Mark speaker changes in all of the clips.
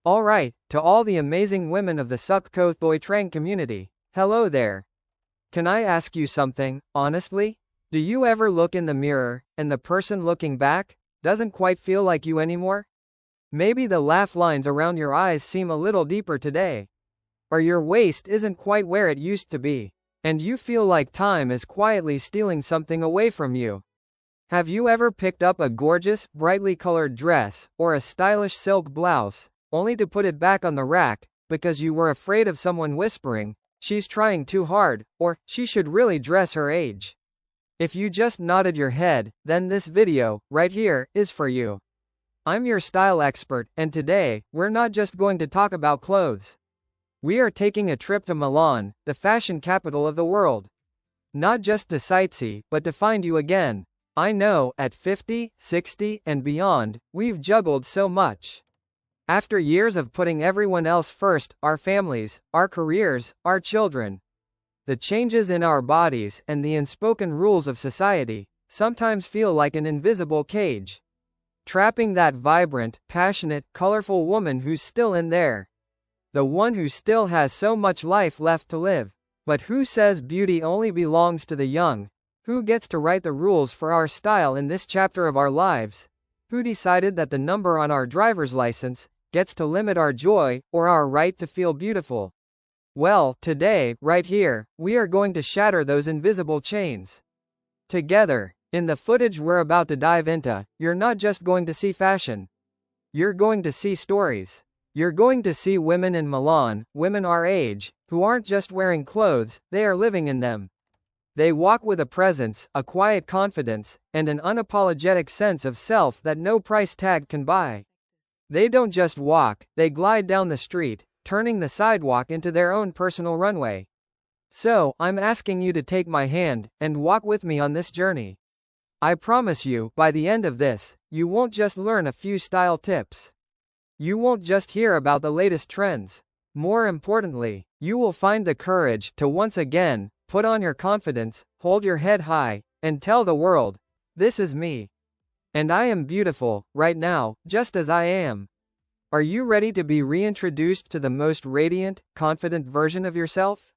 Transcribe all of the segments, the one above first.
Speaker 1: Alright, to all the amazing women of the Sukkothoi community, hello there. Can I ask you something, honestly? Do you ever look in the mirror, and the person looking back doesn't quite feel like you anymore? Maybe the laugh lines around your eyes seem a little deeper today. Or your waist isn't quite where it used to be, and you feel like time is quietly stealing something away from you. Have you ever picked up a gorgeous, brightly colored dress, or a stylish silk blouse, only to put it back on the rack, because you were afraid of someone whispering, "She's trying too hard," or "She should really dress her age"? If you just nodded your head, then this video, right here, is for you. I'm your style expert, and today, we're not just going to talk about clothes. We are taking a trip to Milan, the fashion capital of the world. Not just to sightsee, but to find you again. I know, at 50, 60, and beyond, we've juggled so much. After years of putting everyone else first, our families, our careers, our children, the changes in our bodies, and the unspoken rules of society, sometimes feel like an invisible cage, trapping that vibrant, passionate, colorful woman who's still in there. The one who still has so much life left to live. But who says beauty only belongs to the young? Who gets to write the rules for our style in this chapter of our lives? Who decided that the number on our driver's license gets to limit our joy, or our right to feel beautiful? Well, today, right here, we are going to shatter those invisible chains. Together, in the footage we're about to dive into, you're not just going to see fashion. You're going to see stories. You're going to see women in Milan, women our age, who aren't just wearing clothes, they are living in them. They walk with a presence, a quiet confidence, and an unapologetic sense of self that no price tag can buy. They don't just walk, they glide down the street, turning the sidewalk into their own personal runway. So, I'm asking you to take my hand, and walk with me on this journey. I promise you, by the end of this, you won't just learn a few style tips. You won't just hear about the latest trends. More importantly, you will find the courage to once again put on your confidence, hold your head high, and tell the world, "This is me. And I am beautiful, right now, just as I am." Are you ready to be reintroduced to the most radiant, confident version of yourself?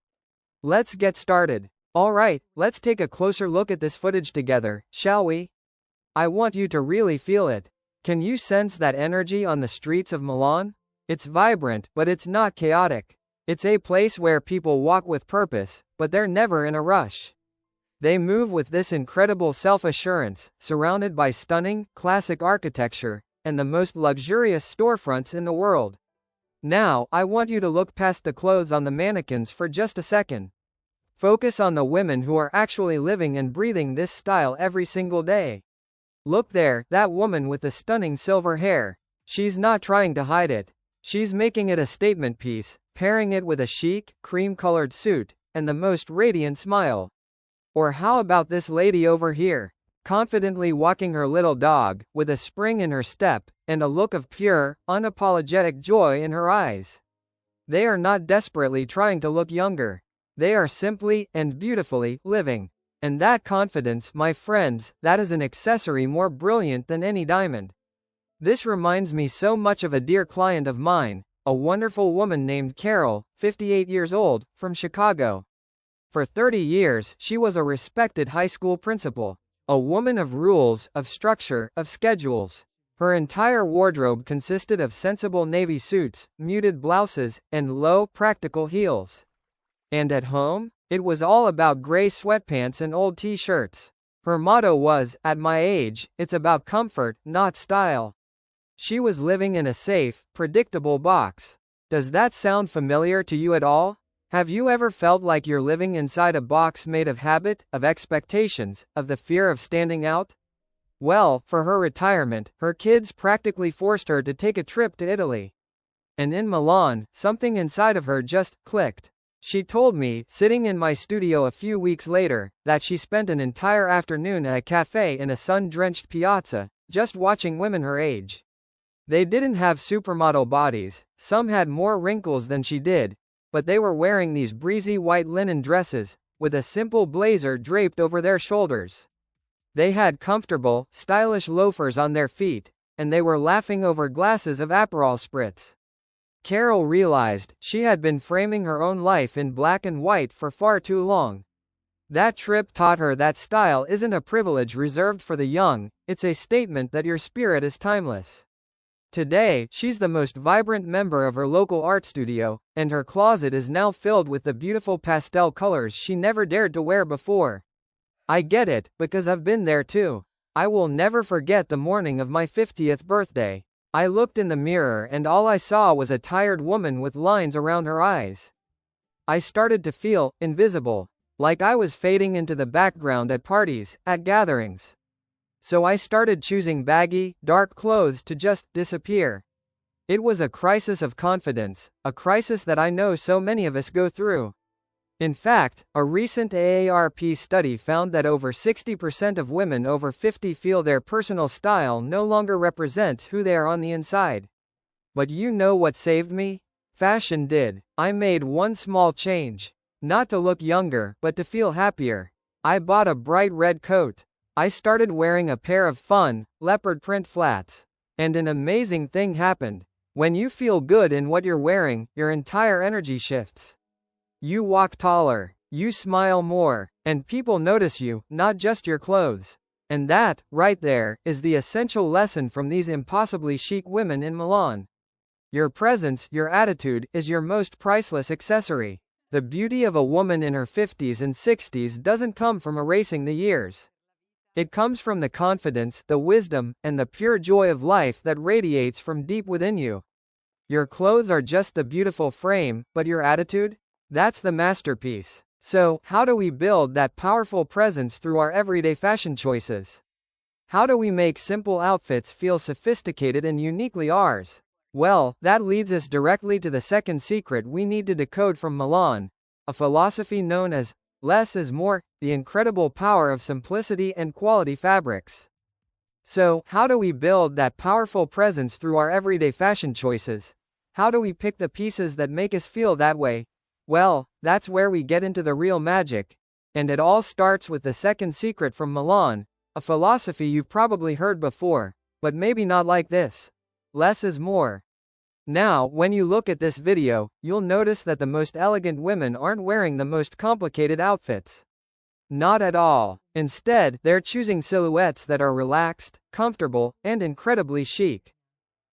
Speaker 1: Let's get started. Alright, let's take a closer look at this footage together, shall we? I want you to really feel it. Can you sense that energy on the streets of Milan? It's vibrant, but it's not chaotic. It's a place where people walk with purpose, but they're never in a rush. They move with this incredible self-assurance, surrounded by stunning, classic architecture, and the most luxurious storefronts in the world. Now, I want you to look past the clothes on the mannequins for just a second. Focus on the women who are actually living and breathing this style every single day. Look there, that woman with the stunning silver hair. She's not trying to hide it. She's making it a statement piece, pairing it with a chic, cream-colored suit, and the most radiant smile. Or how about this lady over here? Confidently walking her little dog, with a spring in her step, and a look of pure, unapologetic joy in her eyes. They are not desperately trying to look younger. They are simply, and beautifully, living. And that confidence, my friends, that is an accessory more brilliant than any diamond. This reminds me so much of a dear client of mine, a wonderful woman named Carol, 58 years old, from Chicago. For 30 years, she was a respected high school principal. A woman of rules, of structure, of schedules. Her entire wardrobe consisted of sensible navy suits, muted blouses, and low, practical heels. And at home, it was all about gray sweatpants and old t-shirts. Her motto was, "At my age, it's about comfort, not style." She was living in a safe, predictable box. Does that sound familiar to you at all? Have you ever felt like you're living inside a box made of habit, of expectations, of the fear of standing out? Well, for her retirement, her kids practically forced her to take a trip to Italy. And in Milan, something inside of her just clicked. She told me, sitting in my studio a few weeks later, that she spent an entire afternoon at a cafe in a sun-drenched piazza, just watching women her age. They didn't have supermodel bodies, some had more wrinkles than she did, but they were wearing these breezy white linen dresses, with a simple blazer draped over their shoulders. They had comfortable, stylish loafers on their feet, and they were laughing over glasses of Aperol Spritz. Carol realized she had been framing her own life in black and white for far too long. That trip taught her that style isn't a privilege reserved for the young, it's a statement that your spirit is timeless. Today, she's the most vibrant member of her local art studio, and her closet is now filled with the beautiful pastel colors she never dared to wear before. I get it, because I've been there too. I will never forget the morning of my 50th birthday. I looked in the mirror and all I saw was a tired woman with lines around her eyes. I started to feel invisible, like I was fading into the background at parties, at gatherings. So I started choosing baggy, dark clothes to just disappear. It was a crisis of confidence, a crisis that I know so many of us go through. In fact, a recent AARP study found that over 60% of women over 50 feel their personal style no longer represents who they are on the inside. But you know what saved me? Fashion did. I made one small change. Not to look younger, but to feel happier. I bought a bright red coat. I started wearing a pair of fun, leopard print flats. And an amazing thing happened. When you feel good in what you're wearing, your entire energy shifts. You walk taller, you smile more, and people notice you, not just your clothes. And that, right there, is the essential lesson from these impossibly chic women in Milan. Your presence, your attitude, is your most priceless accessory. The beauty of a woman in her 50s and 60s doesn't come from erasing the years. It comes from the confidence, the wisdom, and the pure joy of life that radiates from deep within you. Your clothes are just the beautiful frame, but your attitude? That's the masterpiece. So, how do we build that powerful presence through our everyday fashion choices? How do we make simple outfits feel sophisticated and uniquely ours? Well, that leads us directly to the second secret we need to decode from Milan, a philosophy known as less is more, the incredible power of simplicity and quality fabrics. So, how do we build that powerful presence through our everyday fashion choices? How do we pick the pieces that make us feel that way? Well, that's where we get into the real magic. And it all starts with the second secret from Milan, a philosophy you've probably heard before, but maybe not like this. Less is more. Now, when you look at this video, you'll notice that the most elegant women aren't wearing the most complicated outfits. Not at all. Instead, they're choosing silhouettes that are relaxed, comfortable, and incredibly chic.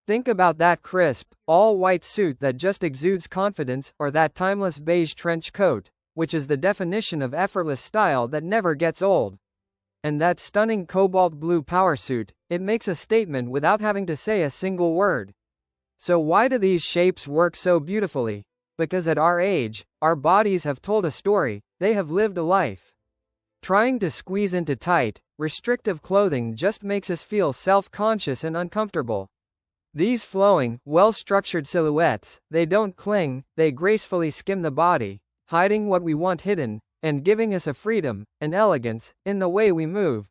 Speaker 1: Think about that crisp, all-white suit that just exudes confidence, or that timeless beige trench coat, which is the definition of effortless style that never gets old. And that stunning cobalt blue power suit, it makes a statement without having to say a single word. So why do these shapes work so beautifully? Because at our age, our bodies have told a story, they have lived a life. Trying to squeeze into tight, restrictive clothing just makes us feel self-conscious and uncomfortable. These flowing, well-structured silhouettes, they don't cling, they gracefully skim the body, hiding what we want hidden, and giving us a freedom, an elegance, in the way we move.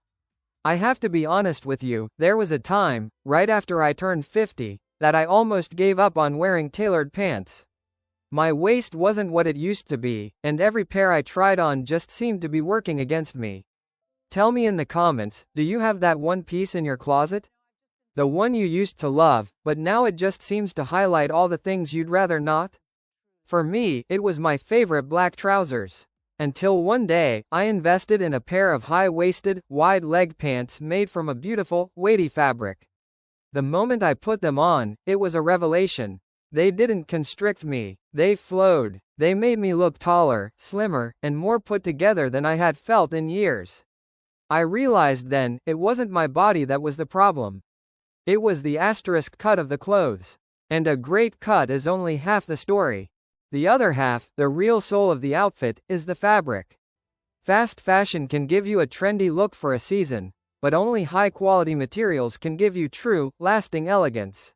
Speaker 1: I have to be honest with you, there was a time, right after I turned 50, that I almost gave up on wearing tailored pants. My waist wasn't what it used to be, and every pair I tried on just seemed to be working against me. Tell me in the comments, do you have that one piece in your closet? The one you used to love, but now it just seems to highlight all the things you'd rather not? For me, it was my favorite black trousers. Until one day, I invested in a pair of high-waisted, wide-leg pants made from a beautiful, weighty fabric. The moment I put them on, it was a revelation. They didn't constrict me, they flowed. They made me look taller, slimmer, and more put together than I had felt in years. I realized then, it wasn't my body that was the problem. It was the asterisk cut of the clothes. And a great cut is only half the story. The other half, the real soul of the outfit, is the fabric. Fast fashion can give you a trendy look for a season, but only high-quality materials can give you true, lasting elegance.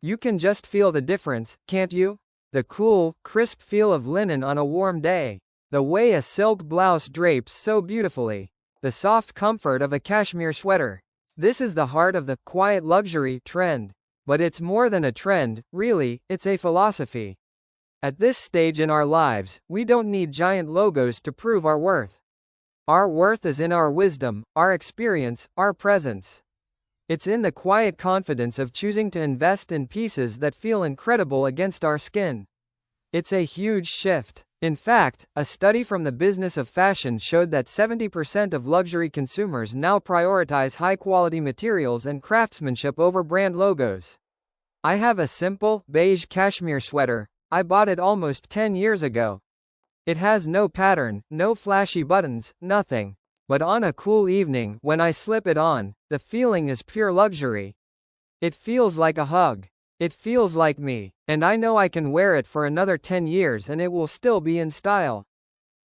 Speaker 1: You can just feel the difference, can't you? The cool, crisp feel of linen on a warm day. The way a silk blouse drapes so beautifully. The soft comfort of a cashmere sweater. This is the heart of the quiet luxury trend. But it's more than a trend, really, it's a philosophy. At this stage in our lives, we don't need giant logos to prove our worth. Our worth is in our wisdom, our experience, our presence. It's in the quiet confidence of choosing to invest in pieces that feel incredible against our skin. It's a huge shift. In fact, a study from the business of fashion showed that 70% of luxury consumers now prioritize high-quality materials and craftsmanship over brand logos. I have a simple, beige cashmere sweater. I bought it almost 10 years ago. It has no pattern, no flashy buttons, nothing. But on a cool evening, when I slip it on, the feeling is pure luxury. It feels like a hug. It feels like me, and I know I can wear it for another 10 years and it will still be in style.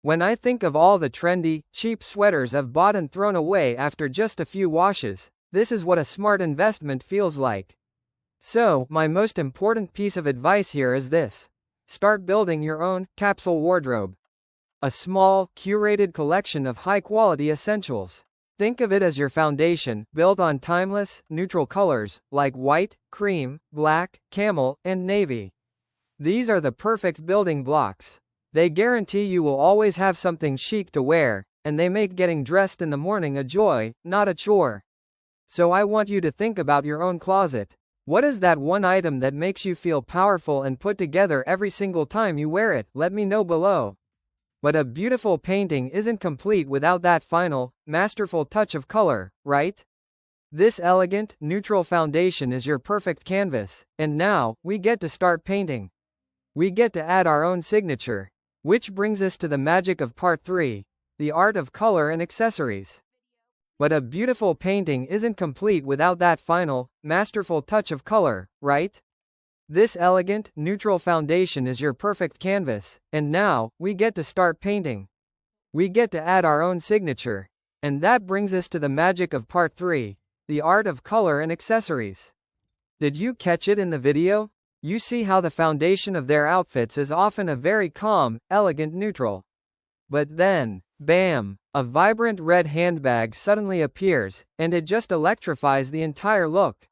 Speaker 1: When I think of all the trendy, cheap sweaters I've bought and thrown away after just a few washes, this is what a smart investment feels like. So, my most important piece of advice here is this. Start building your own capsule wardrobe. A small, curated collection of high-quality essentials. Think of it as your foundation, built on timeless, neutral colors, like white, cream, black, camel, and navy. These are the perfect building blocks. They guarantee you will always have something chic to wear, and they make getting dressed in the morning a joy, not a chore. So I want you to think about your own closet. What is that one item that makes you feel powerful and put together every single time you wear it? Let me know below. But a beautiful painting isn't complete without that final, masterful touch of color, right? This elegant, neutral foundation is your perfect canvas, and now, we get to start painting. We get to add our own signature. Which brings us to the magic of part 3, the art of color and accessories. But a beautiful painting isn't complete without that final, masterful touch of color, right? This elegant, neutral foundation is your perfect canvas, and now, we get to start painting. We get to add our own signature. And that brings us to the magic of part 3, the art of color and accessories. Did you catch it in the video? You see how the foundation of their outfits is often a very calm, elegant neutral. But then, bam, a vibrant red handbag suddenly appears, and it just electrifies the entire look.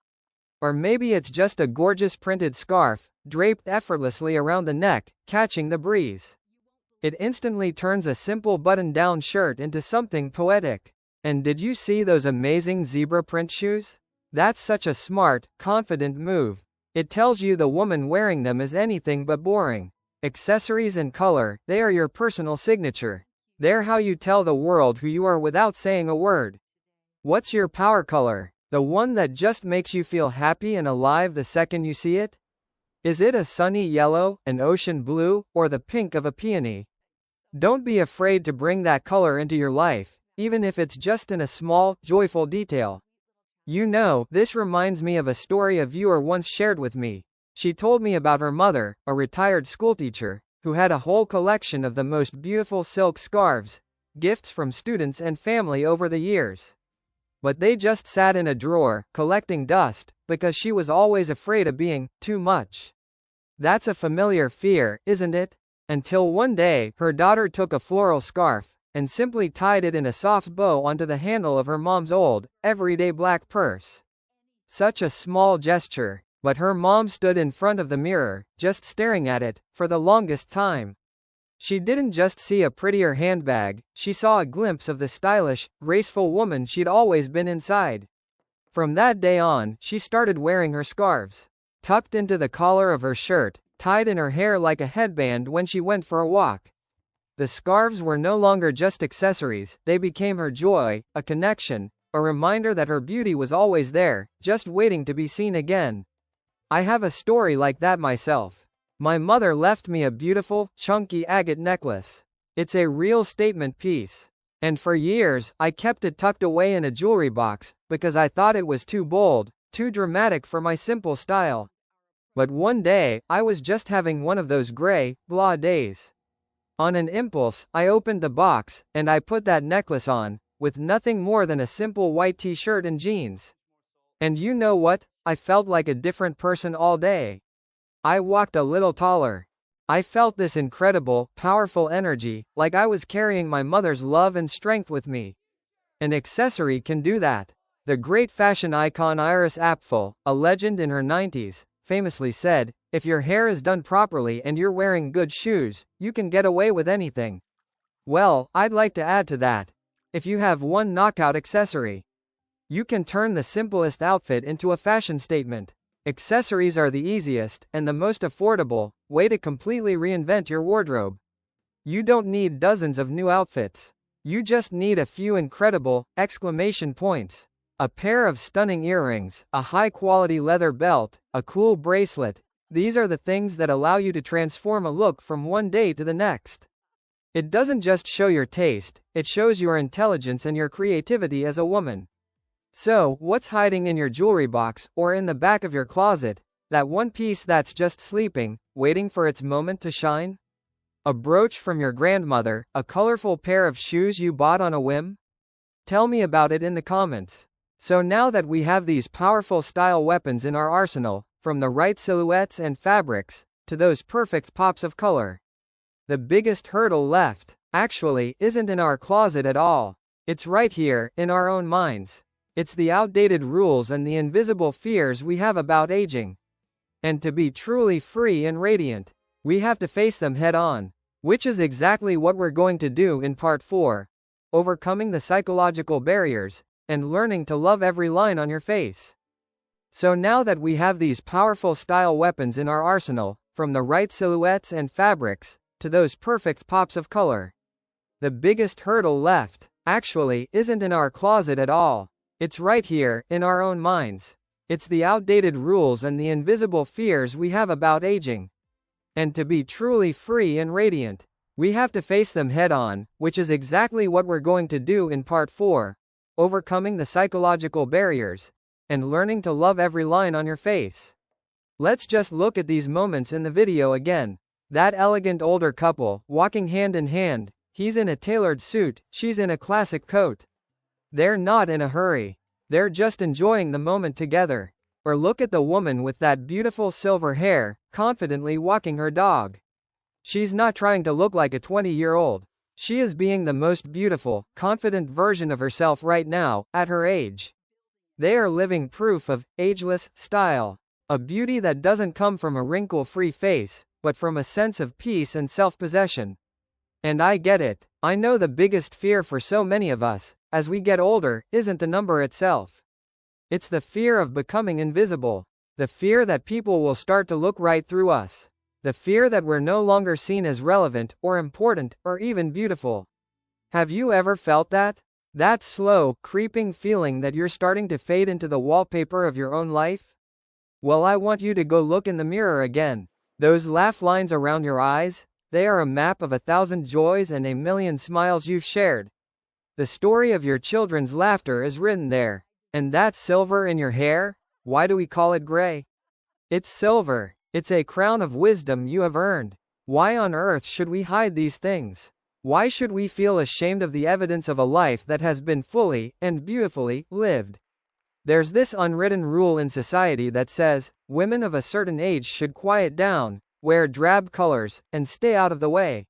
Speaker 1: Or maybe it's just a gorgeous printed scarf, draped effortlessly around the neck, catching the breeze. It instantly turns a simple button-down shirt into something poetic. And did you see those amazing zebra print shoes? That's such a smart, confident move. It tells you the woman wearing them is anything but boring. Accessories and color, they are your personal signature. They're how you tell the world who you are without saying a word. What's your power color? The one that just makes you feel happy and alive the second you see it? Is it a sunny yellow, an ocean blue, or the pink of a peony? Don't be afraid to bring that color into your life, even if it's just in a small, joyful detail. You know, this reminds me of a story a viewer once shared with me. She told me about her mother, a retired schoolteacher, who had a whole collection of the most beautiful silk scarves, gifts from students and family over the years. But they just sat in a drawer, collecting dust, because she was always afraid of being too much. That's a familiar fear, isn't it? Until one day, her daughter took a floral scarf, and simply tied it in a soft bow onto the handle of her mom's old, everyday black purse. Such a small gesture, but her mom stood in front of the mirror, just staring at it, for the longest time. She didn't just see a prettier handbag, she saw a glimpse of the stylish, graceful woman she'd always been inside. From that day on, she started wearing her scarves tucked into the collar of her shirt, tied in her hair like a headband when she went for a walk. The scarves were no longer just accessories, they became her joy, a connection, a reminder that her beauty was always there, just waiting to be seen again. I have a story like that myself. My mother left me a beautiful, chunky agate necklace. It's a real statement piece. And for years, I kept it tucked away in a jewelry box, because I thought it was too bold, too dramatic for my simple style. But one day, I was just having one of those gray, blah days. On an impulse, I opened the box, and I put that necklace on, with nothing more than a simple white t-shirt and jeans. And you know what? I felt like a different person all day. I walked a little taller. I felt this incredible, powerful energy, like I was carrying my mother's love and strength with me. An accessory can do that. The great fashion icon Iris Apfel, a legend in her 90s, famously said, "If your hair is done properly and you're wearing good shoes, you can get away with anything." Well, I'd like to add to that. If you have one knockout accessory, You can turn the simplest outfit into a fashion statement. Accessories are the easiest, and the most affordable, way to completely reinvent your wardrobe. You don't need dozens of new outfits. You just need a few incredible, exclamation points. A pair of stunning earrings, a high-quality leather belt, a cool bracelet. These are the things that allow you to transform a look from one day to the next. It doesn't just show your taste, it shows your intelligence and your creativity as a woman. So, what's hiding in your jewelry box, or in the back of your closet? That one piece that's just sleeping, waiting for its moment to shine? A brooch from your grandmother, a colorful pair of shoes you bought on a whim? Tell me about it in the comments. So now that we have these powerful style weapons in our arsenal, from the right silhouettes and fabrics, to those perfect pops of color, the biggest hurdle left, actually, isn't in our closet at all. It's right here, in our own minds. It's the outdated rules and the invisible fears we have about aging. And to be truly free and radiant, we have to face them head on. Which is exactly what we're going to do in part 4. Overcoming the psychological barriers, and learning to love every line on your face. So now that we have these powerful style weapons in our arsenal, from the right silhouettes and fabrics, to those perfect pops of color, the biggest hurdle left, actually, isn't in our closet at all. It's right here, in our own minds. It's the outdated rules and the invisible fears we have about aging. And to be truly free and radiant, we have to face them head on, which is exactly what we're going to do in part 4. Overcoming the psychological barriers, and learning to love every line on your face. Let's just look at these moments in the video again. That elegant older couple, walking hand in hand, he's in a tailored suit, she's in a classic coat. They're not in a hurry. They're just enjoying the moment together. Or look at the woman with that beautiful silver hair, confidently walking her dog. She's not trying to look like a 20-year-old. She is being the most beautiful, confident version of herself right now, at her age. They are living proof of ageless style. A beauty that doesn't come from a wrinkle-free face, but from a sense of peace and self-possession. And I get it. I know the biggest fear for so many of us, as we get older, isn't the number itself. It's the fear of becoming invisible. The fear that people will start to look right through us. The fear that we're no longer seen as relevant, or important, or even beautiful. Have you ever felt that? That slow, creeping feeling that you're starting to fade into the wallpaper of your own life? Well, I want you to go look in the mirror again. Those laugh lines around your eyes, they are a map of 1,000 joys and a million smiles you've shared. The story of your children's laughter is written there. And that silver in your hair? Why do we call it gray? It's silver. It's a crown of wisdom you have earned. Why on earth should we hide these things? Why should we feel ashamed of the evidence of a life that has been fully, and beautifully, lived? There's this unwritten rule in society that says, women of a certain age should quiet down, wear drab colors, and stay out of the way.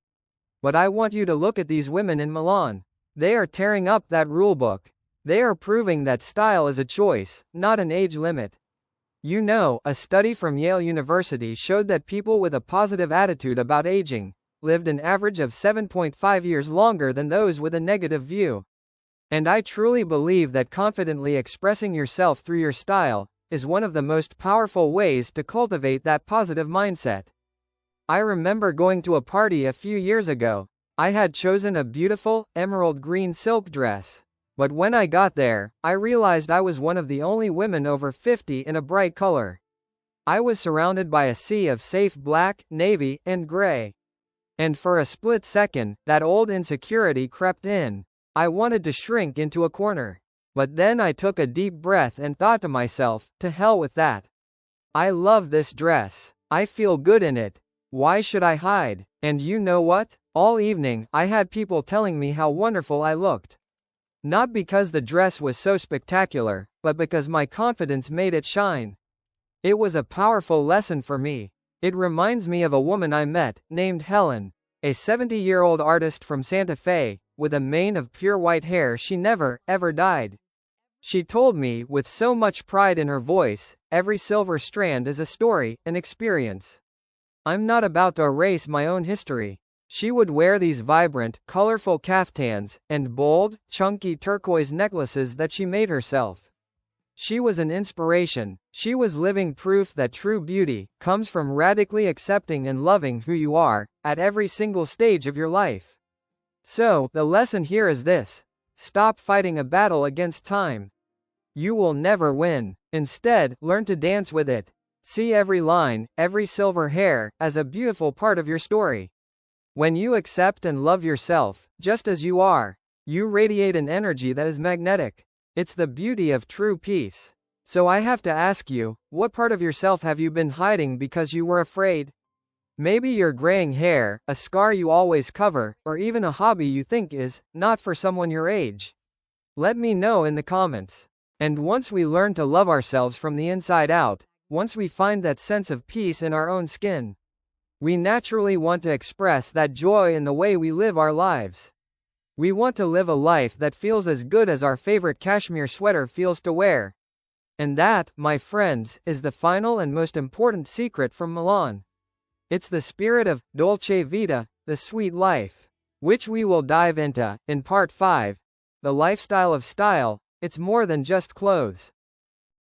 Speaker 1: But I want you to look at these women in Milan. They are tearing up that rulebook. They are proving that style is a choice, not an age limit. You know, a study from Yale University showed that people with a positive attitude about aging lived an average of 7.5 years longer than those with a negative view. And I truly believe that confidently expressing yourself through your style is one of the most powerful ways to cultivate that positive mindset. I remember going to a party a few years ago. I had chosen a beautiful, emerald green silk dress. But when I got there, I realized I was one of the only women over 50 in a bright color. I was surrounded by a sea of safe black, navy, and gray. And for a split second, that old insecurity crept in. I wanted to shrink into a corner. But then I took a deep breath and thought to myself, to hell with that. I love this dress. I feel good in it. Why should I hide? And you know what? All evening, I had people telling me how wonderful I looked. Not because the dress was so spectacular, but because my confidence made it shine. It was a powerful lesson for me. It reminds me of a woman I met, named Helen, a 70-year-old artist from Santa Fe, with a mane of pure white hair she never, ever dyed. She told me, with so much pride in her voice, every silver strand is a story, an experience. I'm not about to erase my own history. She would wear these vibrant, colorful caftans, and bold, chunky turquoise necklaces that she made herself. She was an inspiration. She was living proof that true beauty comes from radically accepting and loving who you are, at every single stage of your life. So, the lesson here is this: stop fighting a battle against time. You will never win. Instead, learn to dance with it. See every line, every silver hair, as a beautiful part of your story. When you accept and love yourself, just as you are, you radiate an energy that is magnetic. It's the beauty of true peace. So I have to ask you, what part of yourself have you been hiding because you were afraid? Maybe your graying hair, a scar you always cover, or even a hobby you think is not for someone your age. Let me know in the comments. And once we learn to love ourselves from the inside out, once we find that sense of peace in our own skin, we naturally want to express that joy in the way we live our lives. We want to live a life that feels as good as our favorite cashmere sweater feels to wear. And that, my friends, is the final and most important secret from Milan. It's the spirit of dolce vita, the sweet life, which we will dive into in part 5, the lifestyle of style. It's more than just clothes.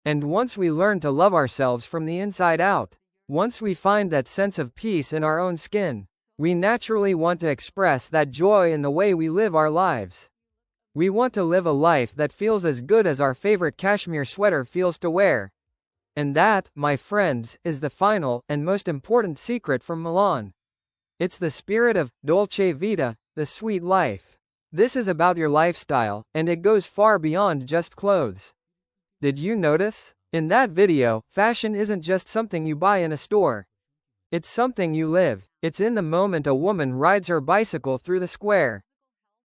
Speaker 1: And once we learn to love ourselves from the inside out, once we find that sense of peace in our own skin, we naturally want to express that joy in the way we live our lives. We want to live a life that feels as good as our favorite cashmere sweater feels to wear. And that, my friends, is the final and most important secret from Milan. It's the spirit of dolce vita, the sweet life. This is about your lifestyle, and it goes far beyond just clothes. Did you notice? In that video, fashion isn't just something you buy in a store. It's something you live. It's in the moment a woman rides her bicycle through the square,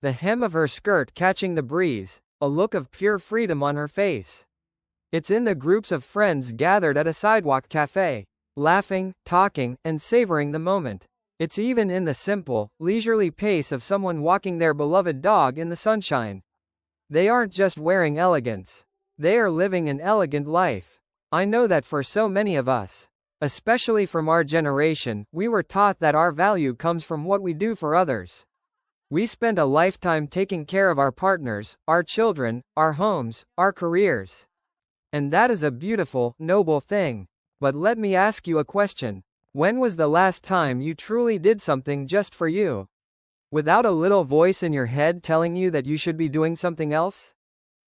Speaker 1: the hem of her skirt catching the breeze, a look of pure freedom on her face. It's in the groups of friends gathered at a sidewalk cafe, laughing, talking, and savoring the moment. It's even in the simple, leisurely pace of someone walking their beloved dog in the sunshine. They aren't just wearing elegance. They are living an elegant life. I know that for so many of us, especially from our generation, we were taught that our value comes from what we do for others. We spent a lifetime taking care of our partners, our children, our homes, our careers. And that is a beautiful, noble thing. But let me ask you a question. When was the last time you truly did something just for you? Without a little voice in your head telling you that you should be doing something else?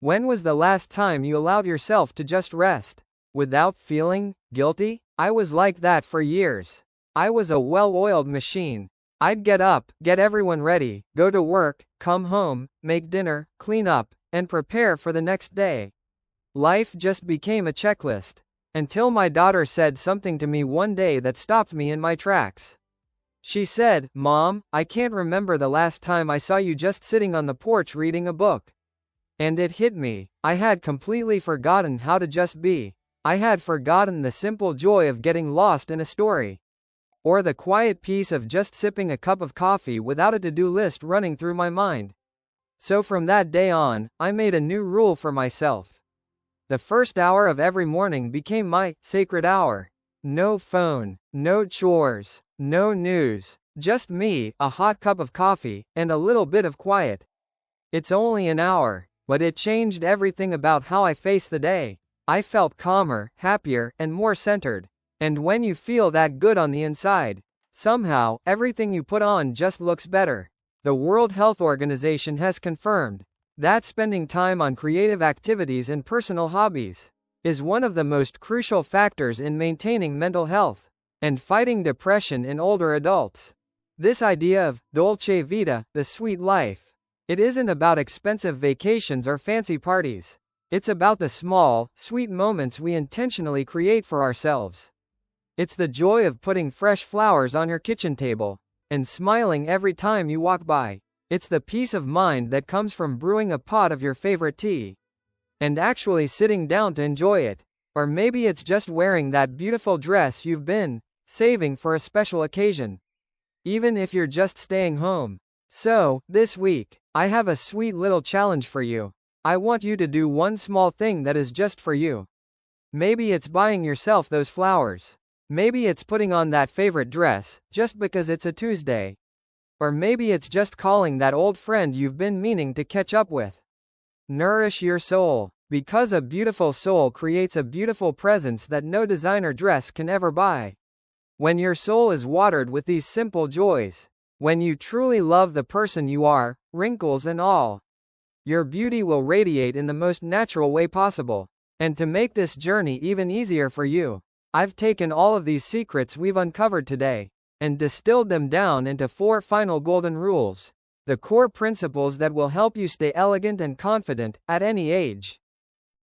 Speaker 1: When was the last time you allowed yourself to just rest, without feeling guilty? I was like that for years. I was a well-oiled machine. I'd get up, get everyone ready, go to work, come home, make dinner, clean up, and prepare for the next day. Life just became a checklist. Until my daughter said something to me one day that stopped me in my tracks. She said, "Mom, I can't remember the last time I saw you just sitting on the porch reading a book." And it hit me. I had completely forgotten how to just be. I had forgotten the simple joy of getting lost in a story. Or the quiet peace of just sipping a cup of coffee without a to-do list running through my mind. So from that day on, I made a new rule for myself. The first hour of every morning became my sacred hour. No phone, no chores, no news, just me, a hot cup of coffee, and a little bit of quiet. It's only an hour, but it changed everything about how I face the day. I felt calmer, happier, and more centered. And when you feel that good on the inside, somehow, everything you put on just looks better. The World Health Organization has confirmed that spending time on creative activities and personal hobbies is one of the most crucial factors in maintaining mental health and fighting depression in older adults. This idea of dolce vita, the sweet life, it isn't about expensive vacations or fancy parties. It's about the small, sweet moments we intentionally create for ourselves. It's the joy of putting fresh flowers on your kitchen table and smiling every time you walk by. It's the peace of mind that comes from brewing a pot of your favorite tea and actually sitting down to enjoy it. Or maybe it's just wearing that beautiful dress you've been saving for a special occasion, even if you're just staying home. So, this week, I have a sweet little challenge for you. I want you to do one small thing that is just for you. Maybe it's buying yourself those flowers. Maybe it's putting on that favorite dress, just because it's a Tuesday. Or maybe it's just calling that old friend you've been meaning to catch up with. Nourish your soul. Because a beautiful soul creates a beautiful presence that no designer dress can ever buy. When your soul is watered with these simple joys, when you truly love the person you are, wrinkles and all, your beauty will radiate in the most natural way possible. And to make this journey even easier for you, I've taken all of these secrets we've uncovered today and distilled them down into 4 final golden rules, the core principles that will help you stay elegant and confident at any age.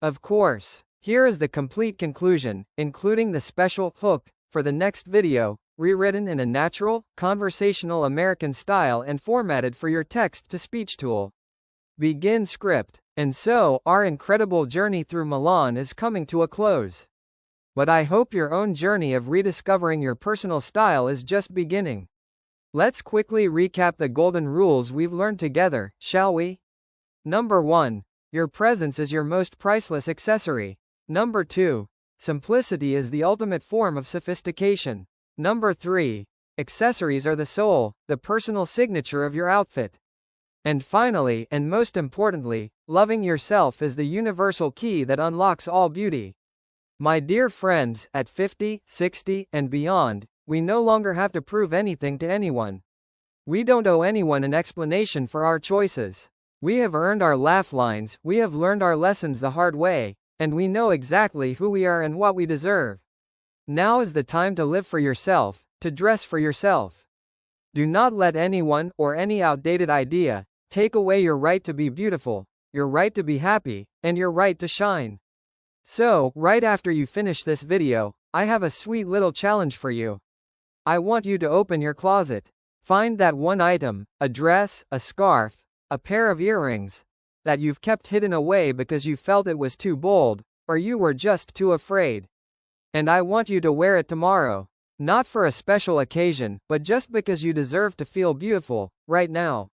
Speaker 1: Of course, here is the complete conclusion, including the special hook for the next video, rewritten in a natural, conversational American style and formatted for your text-to-speech tool. Begin script. And so, our incredible journey through Milan is coming to a close. But I hope your own journey of rediscovering your personal style is just beginning. Let's quickly recap the golden rules we've learned together, shall we? Number 1. Your presence is your most priceless accessory. Number 2. Simplicity is the ultimate form of sophistication. Number 3. Accessories are the soul, the personal signature of your outfit. And finally, and most importantly, loving yourself is the universal key that unlocks all beauty. My dear friends, at 50, 60, and beyond, we no longer have to prove anything to anyone. We don't owe anyone an explanation for our choices. We have earned our laugh lines, we have learned our lessons the hard way, and we know exactly who we are and what we deserve. Now is the time to live for yourself, to dress for yourself. Do not let anyone, or any outdated idea, take away your right to be beautiful, your right to be happy, and your right to shine. So, right after you finish this video, I have a sweet little challenge for you. I want you to open your closet. Find that one item, a dress, a scarf, a pair of earrings, that you've kept hidden away because you felt it was too bold, or you were just too afraid. And I want you to wear it tomorrow. Not for a special occasion, but just because you deserve to feel beautiful, right now.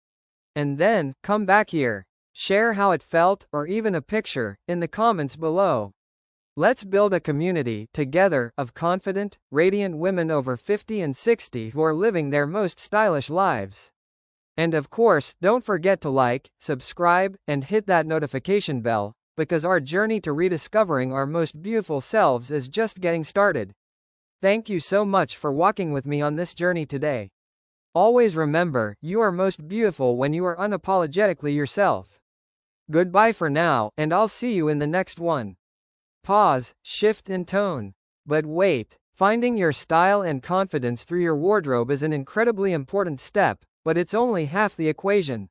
Speaker 1: And then, come back here. Share how it felt, or even a picture, in the comments below. Let's build a community, together, of confident, radiant women over 50 and 60 who are living their most stylish lives. And of course, don't forget to like, subscribe, and hit that notification bell, because our journey to rediscovering our most beautiful selves is just getting started. Thank you so much for walking with me on this journey today. Always remember, you are most beautiful when you are unapologetically yourself. Goodbye for now, and I'll see you in the next one. Pause, shift in tone. But wait, finding your style and confidence through your wardrobe is an incredibly important step, but it's only half the equation.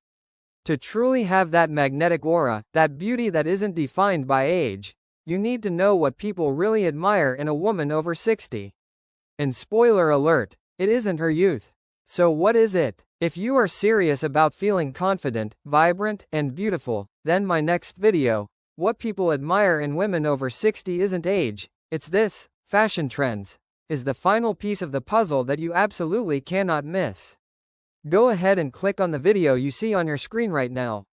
Speaker 1: To truly have that magnetic aura, that beauty that isn't defined by age, you need to know what people really admire in a woman over 60. And spoiler alert, it isn't her youth. So what is it? If you are serious about feeling confident, vibrant, and beautiful, then my next video, what people admire in women over 60 isn't age, it's this, fashion trends, is the final piece of the puzzle that you absolutely cannot miss. Go ahead and click on the video you see on your screen right now.